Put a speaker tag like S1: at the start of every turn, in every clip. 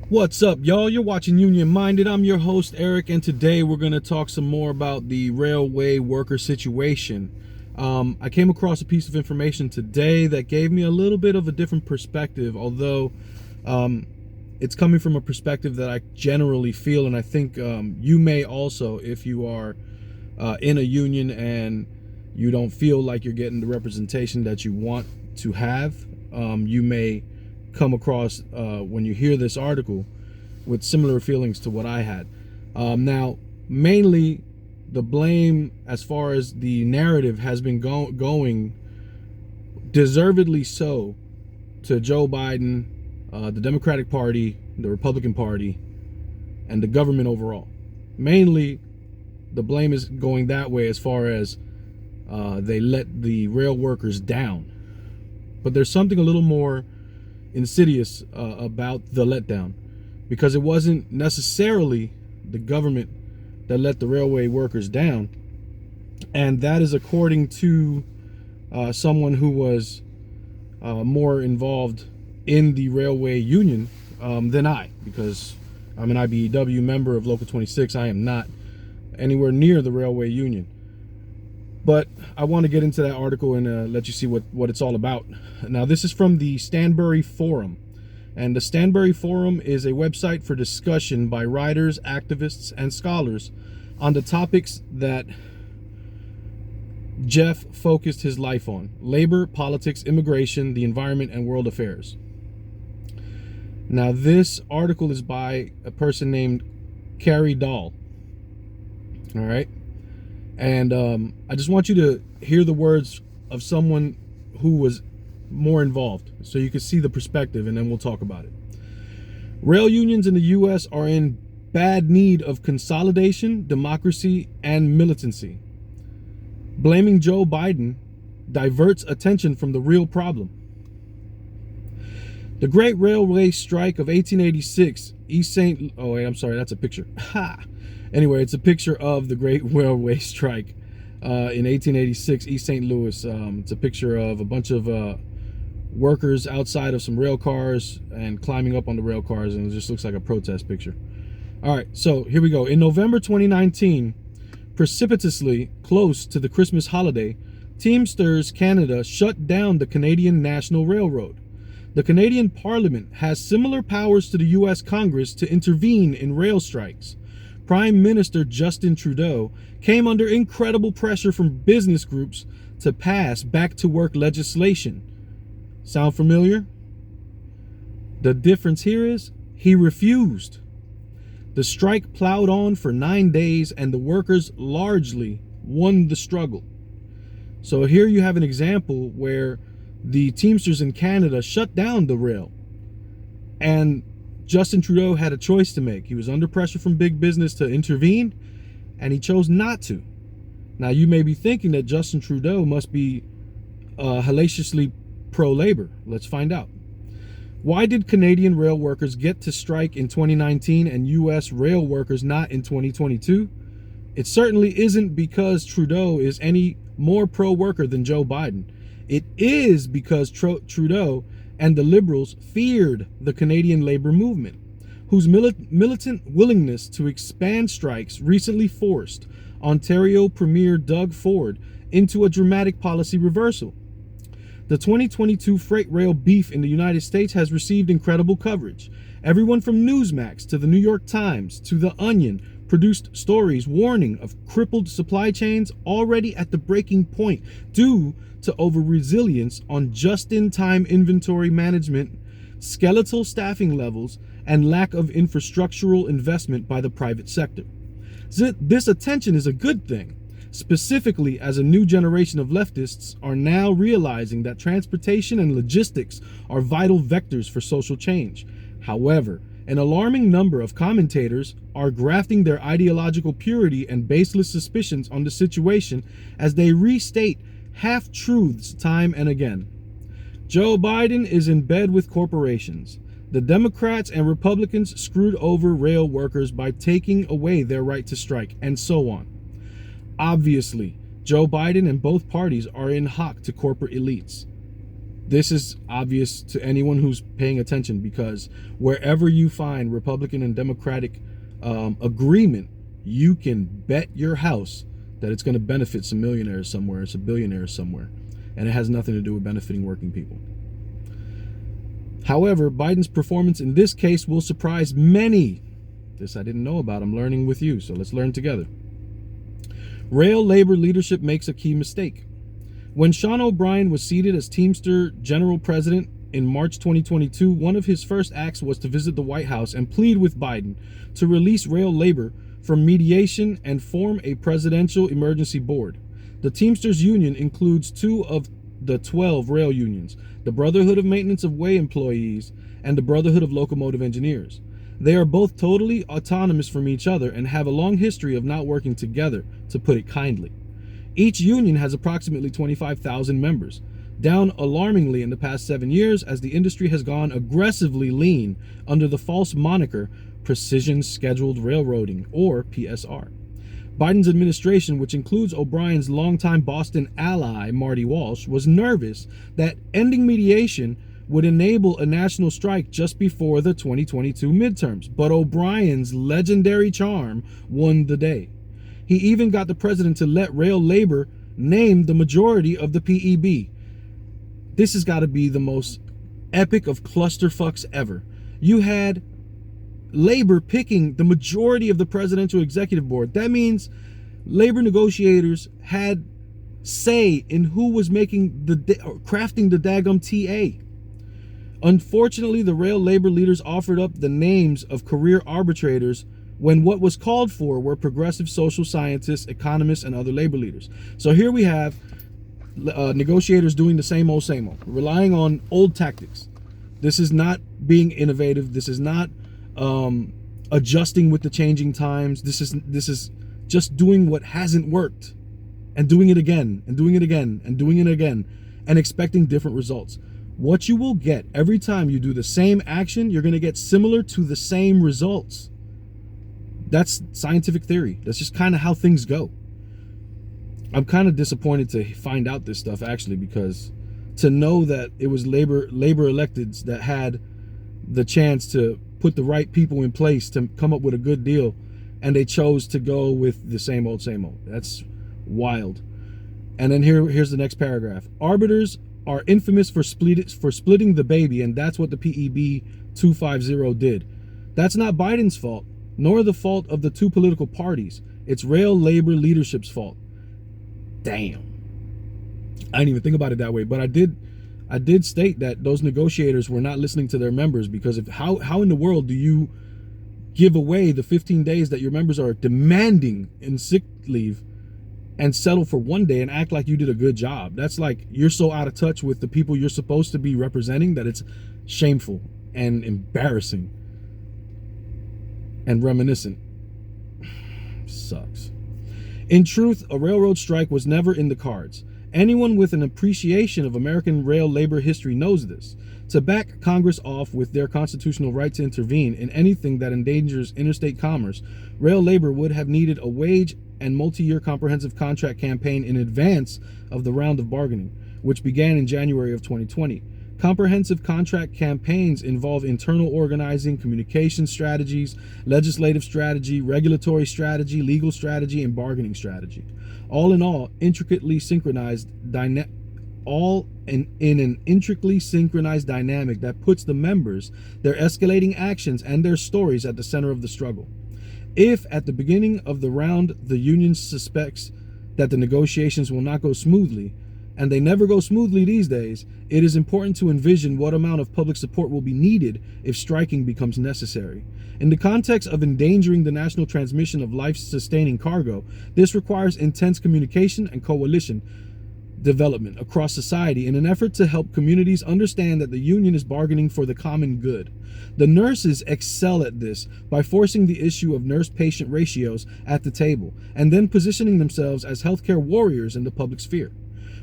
S1: What's up, y'all? You're watching Union Minded. I'm your host, Eric, and today we're going to talk some more about the railway worker situation. I came across a piece of information today that gave me a little bit of a different perspective, although it's coming from a perspective that I generally feel, and I think you may also, if you are in a union and you don't feel like you're getting the representation that you want to have, you may come across when you hear this article with similar feelings to what I had. Now, mainly the blame as far as the narrative has been going deservedly so to Joe Biden, the Democratic Party, the Republican Party, and the government overall. Mainly the blame is going that way as far as they let the rail workers down. But there's something a little more insidious about the letdown, because it wasn't necessarily the government that let the railway workers down, and that is according to someone who was more involved in the railway union than I, because I'm an IBEW member of Local 26. I am not anywhere near the railway union. But I want to get into that article and let you see what it's all about. Now, this is from the Stanbury Forum. And the Stanbury Forum is a website for discussion by writers, activists, and scholars on the topics that Jeff focused his life on: labor, politics, immigration, the environment, and world affairs. Now, this article is by a person named Carrie Dahl. All right. And I just want you to hear the words of someone who was more involved so you can see the perspective, and then we'll talk about it. Rail unions in the U.S. are in bad need of consolidation, democracy, and militancy. Blaming Joe Biden diverts attention from the real problem. The Great Railway Strike of 1886, East St. Oh, wait, I'm sorry, that's a picture. Ha! Anyway, it's a picture of the Great Railway Strike in 1886, East St. Louis. It's a picture of a bunch of workers outside of some rail cars and climbing up on the rail cars, and it just looks like a protest picture. All right, so here we go. In November 2019, precipitously close to the Christmas holiday, Teamsters Canada shut down the Canadian National Railroad. The Canadian Parliament has similar powers to the U.S. Congress to intervene in rail strikes. Prime Minister Justin Trudeau came under incredible pressure from business groups to pass back-to-work legislation. Sound familiar? The difference here is he refused. The strike plowed on for 9 days, and the workers largely won the struggle. So here you have an example where the Teamsters in Canada shut down the rail, and Justin Trudeau had a choice to make. He was under pressure from big business to intervene, and he chose not to. Now, you may be thinking that Justin Trudeau must be hellaciously pro-labor. Let's find out. Why did Canadian rail workers get to strike in 2019 and U.S. rail workers not in 2022? It certainly isn't because Trudeau is any more pro-worker than Joe Biden. It is because Trudeau and the Liberals feared the Canadian labor movement, whose militant willingness to expand strikes recently forced Ontario Premier Doug Ford into a dramatic policy reversal. The 2022 freight rail beef in the United States has received incredible coverage. Everyone from Newsmax to the New York Times to The Onion produced stories warning of crippled supply chains already at the breaking point due to over-resilience on just-in-time inventory management, skeletal staffing levels, and lack of infrastructural investment by the private sector. This attention is a good thing, specifically as a new generation of leftists are now realizing that transportation and logistics are vital vectors for social change. However, an alarming number of commentators are grafting their ideological purity and baseless suspicions on the situation as they restate half-truths time and again. Joe Biden is in bed with corporations. The Democrats and Republicans screwed over rail workers by taking away their right to strike, and so on. Obviously, Joe Biden and both parties are in hock to corporate elites. This is obvious to anyone who's paying attention, because wherever you find Republican and Democratic agreement, you can bet your house that it's going to benefit some millionaires somewhere, some billionaires somewhere, and it has nothing to do with benefiting working people. However, Biden's performance in this case will surprise many. This I didn't know about. I'm learning with you, so let's learn together. Rail labor leadership makes a key mistake. When Sean O'Brien was seated as Teamster General President in March 2022, one of his first acts was to visit the White House and plead with Biden to release rail labor from mediation and form a presidential emergency board. The Teamsters Union includes 2 of the 12 rail unions, the Brotherhood of Maintenance of Way Employees and the Brotherhood of Locomotive Engineers. They are both totally autonomous from each other and have a long history of not working together, to put it kindly. Each union has approximately 25,000 members, down alarmingly in the past 7 years as the industry has gone aggressively lean under the false moniker Precision Scheduled Railroading, or PSR. Biden's administration, which includes O'Brien's longtime Boston ally Marty Walsh, was nervous that ending mediation would enable a national strike just before the 2022 midterms, but O'Brien's legendary charm won the day. He even got the president to let rail labor name the majority of the PEB. This has got to be the most epic of clusterfucks ever. You had labor picking the majority of the presidential executive board. That means labor negotiators had say in who was making crafting the daggum TA. Unfortunately, the rail labor leaders offered up the names of career arbitrators when what was called for were progressive social scientists, economists, and other labor leaders. So here we have negotiators doing the same old, relying on old tactics. This is not being innovative. This is not adjusting with the changing times. This is just doing what hasn't worked and doing it again and doing it again and doing it again and expecting different results. What you will get every time you do the same action, you're going to get similar to the same results. That's scientific theory. That's just kind of how things go. I'm kind of disappointed to find out this stuff, actually, because to know that it was labor electeds that had the chance to put the right people in place to come up with a good deal, and they chose to go with the same old. That's wild. And then here's the next paragraph. Arbiters are infamous for splitting the baby, and that's what the PEB 250 did. That's not Biden's fault, nor the fault of the 2 political parties. It's rail labor leadership's fault. Damn. I didn't even think about it that way, but I did state that those negotiators were not listening to their members, because how in the world do you give away the 15 days that your members are demanding in sick leave and settle for 1 day and act like you did a good job? That's like you're so out of touch with the people you're supposed to be representing that it's shameful and embarrassing and reminiscent. Sucks. In truth, a railroad strike was never in the cards. Anyone with an appreciation of American rail labor history knows this. To back Congress off with their constitutional right to intervene in anything that endangers interstate commerce, rail labor would have needed a wage and multi-year comprehensive contract campaign in advance of the round of bargaining, which began in January of 2020. Comprehensive contract campaigns involve internal organizing, communication strategies, legislative strategy, regulatory strategy, legal strategy, and bargaining strategy. All in all, intricately synchronized all in an intricately synchronized dynamic that puts the members, their escalating actions, and their stories at the center of the struggle. If at the beginning of the round the union suspects that the negotiations will not go smoothly, and they never go smoothly these days, it is important to envision what amount of public support will be needed if striking becomes necessary. In the context of endangering the national transmission of life-sustaining cargo, this requires intense communication and coalition development across society in an effort to help communities understand that the union is bargaining for the common good. The nurses excel at this by forcing the issue of nurse-patient ratios at the table and then positioning themselves as healthcare warriors in the public sphere.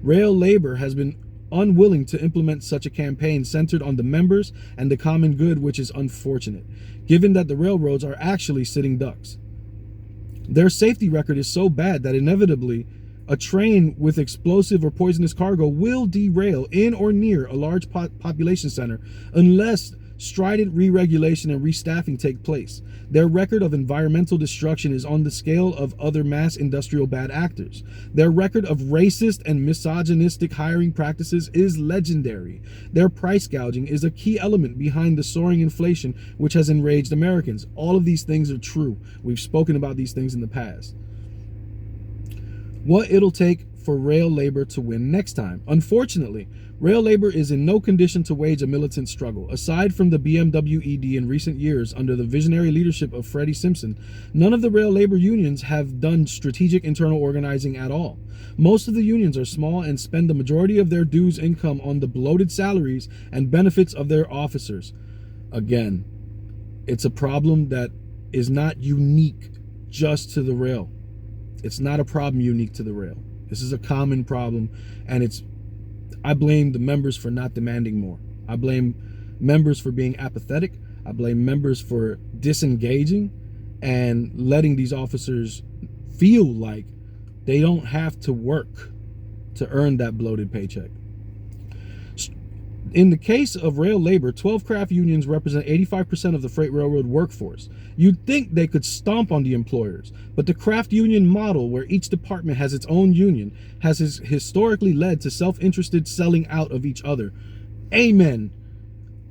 S1: Rail labor has been unwilling to implement such a campaign centered on the members and the common good, which is unfortunate, given that the railroads are actually sitting ducks. Their safety record is so bad that inevitably A train with explosive or poisonous cargo will derail in or near a large population center unless strident re-regulation and restaffing take place. Their record of environmental destruction is on the scale of other mass industrial bad actors. Their record of racist and misogynistic hiring practices is legendary. Their price gouging is a key element behind the soaring inflation which has enraged Americans. All of these things are true. We've spoken about these things in the past. What it'll take for rail labor to win next time. Unfortunately, rail labor is in no condition to wage a militant struggle. Aside from the BMW ED in recent years under the visionary leadership of Freddie Simpson, none of the rail labor unions have done strategic internal organizing at all. Most of the unions are small and spend the majority of their dues income on the bloated salaries and benefits of their officers. Again, it's a problem that is not unique just to the rail. It's not a problem unique to the rail. This is a common problem, and I blame the members for not demanding more. I blame members for being apathetic. I blame members for disengaging and letting these officers feel like they don't have to work to earn that bloated paycheck. In the case of rail labor, 12 craft unions represent 85% of the freight railroad workforce. You'd think they could stomp on the employers, but the craft union model, where each department has its own union, has historically led to self-interested selling out of each other. Amen.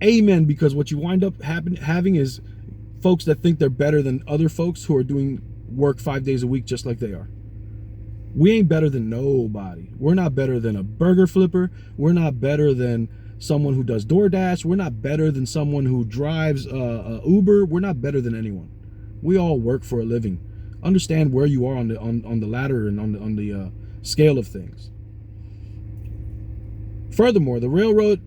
S1: Amen, because what you wind up having is folks that think they're better than other folks who are doing work 5 days a week just like they are. We ain't better than nobody. We're not better than a burger flipper. We're not better than someone who does DoorDash. We're not better than someone who drives Uber. We're not better than anyone. We all work for a living. Understand where you are on the ladder and on the scale of things. Furthermore, the railroad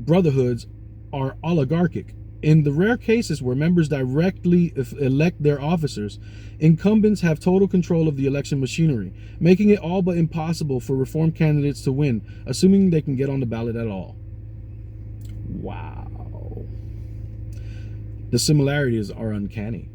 S1: brotherhoods are oligarchic. In the rare cases where members directly elect their officers, incumbents have total control of the election machinery, making it all but impossible for reform candidates to win, assuming they can get on the ballot at all. Wow. The similarities are uncanny.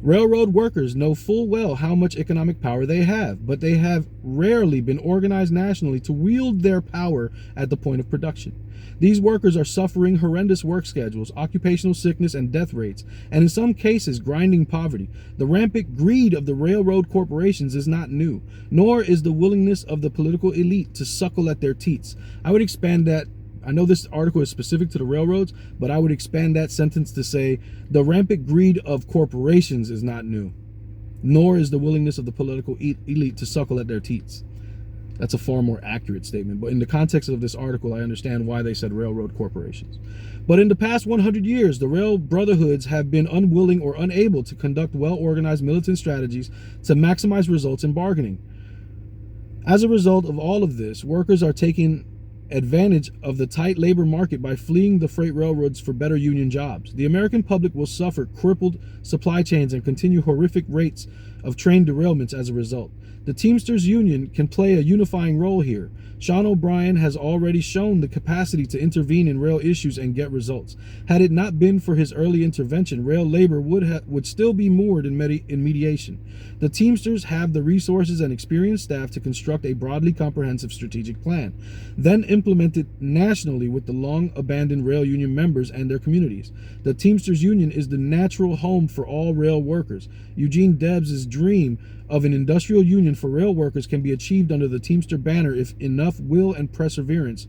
S1: Railroad workers know full well how much economic power they have, but they have rarely been organized nationally to wield their power at the point of production. These workers are suffering horrendous work schedules, occupational sickness and death rates, and in some cases, grinding poverty. The rampant greed of the railroad corporations is not new, nor is the willingness of the political elite to suckle at their teats. I would expand that. I know this article is specific to the railroads, but I would expand that sentence to say the rampant greed of corporations is not new, nor is the willingness of the political elite to suckle at their teats. That's a far more accurate statement, but in the context of this article, I understand why they said railroad corporations. But in the past 100 years, the rail brotherhoods have been unwilling or unable to conduct well-organized militant strategies to maximize results in bargaining. As a result of all of this, workers are taking advantage of the tight labor market by fleeing the freight railroads for better union jobs. The American public will suffer crippled supply chains and continue horrific rates of train derailments as a result. The Teamsters Union can play a unifying role here. Sean O'Brien has already shown the capacity to intervene in rail issues and get results. Had it not been for his early intervention, rail labor would still be moored in mediation. The Teamsters have the resources and experienced staff to construct a broadly comprehensive strategic plan, then implement it nationally with the long-abandoned rail union members and their communities. The Teamsters Union is the natural home for all rail workers. Eugene Debs' dream of an industrial union for rail workers can be achieved under the Teamster banner if enough will and perseverance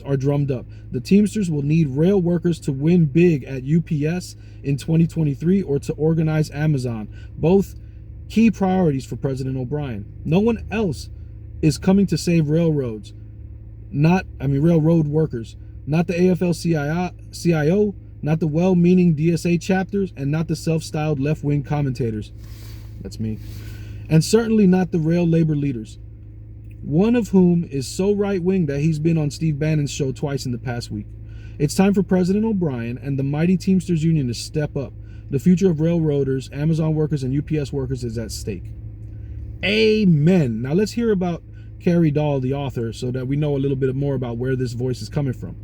S1: are drummed up. The Teamsters will need rail workers to win big at UPS in 2023 or to organize Amazon, both key priorities for President O'Brien. No one else is coming to save railroad workers, not the AFL-CIO, not the well-meaning DSA chapters, and not the self-styled left-wing commentators. That's me. And certainly not the rail labor leaders, one of whom is so right-wing that he's been on Steve Bannon's show twice in the past week. It's time for President O'Brien and the mighty Teamsters Union to step up. The future of railroaders, Amazon workers, and UPS workers is at stake. Amen. Now let's hear about Carrie Dahl, the author, so that we know a little bit more about where this voice is coming from.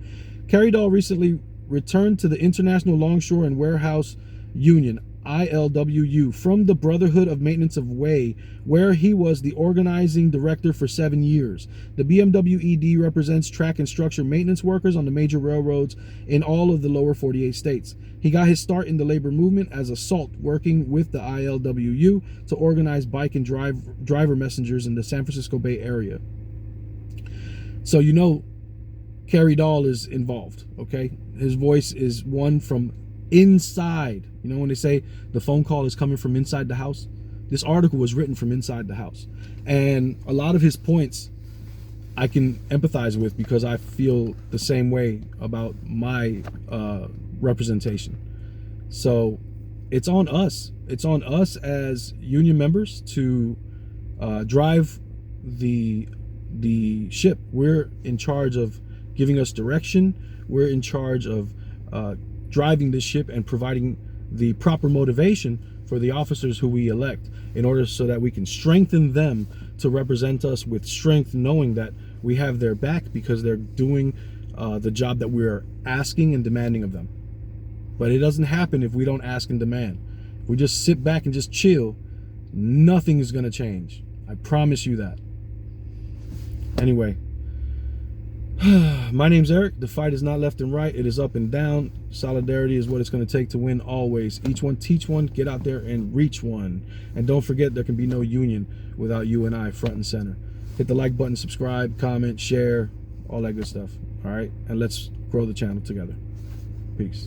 S1: Carrie Dahl recently returned to the International Longshore and Warehouse Union, ILWU from the Brotherhood of Maintenance of Way, where he was the organizing director for 7 years. The BMW ED represents track and structure maintenance workers on the major railroads in all of the lower 48 states. He got his start in the labor movement as a SALT, working with the ILWU to organize bike and driver messengers in the San Francisco Bay Area. So you know Kerry Dahl is involved, okay? His voice is one from inside. You know when they say the phone call is coming from inside the house? This article was written from inside the house. And a lot of his points I can empathize with because I feel the same way about my representation. So it's on us. It's on us as union members to drive the ship. We're in charge of giving us direction. We're in charge of driving this ship and providing the proper motivation for the officers who we elect in order so that we can strengthen them to represent us with strength, knowing that we have their back because they're doing the job that we're asking and demanding of them. But it doesn't happen if we don't ask and demand. If we just sit back and just chill, nothing is going to change. I promise you that. Anyway, my name's Eric. The fight is not left and right. It is up and down. Solidarity is what it's going to take to win always. Each one teach one. Get out there and reach one. And don't forget, there can be no union without you and I front and center. Hit the like button, subscribe, comment, share, all that good stuff. All right? And let's grow the channel together. Peace.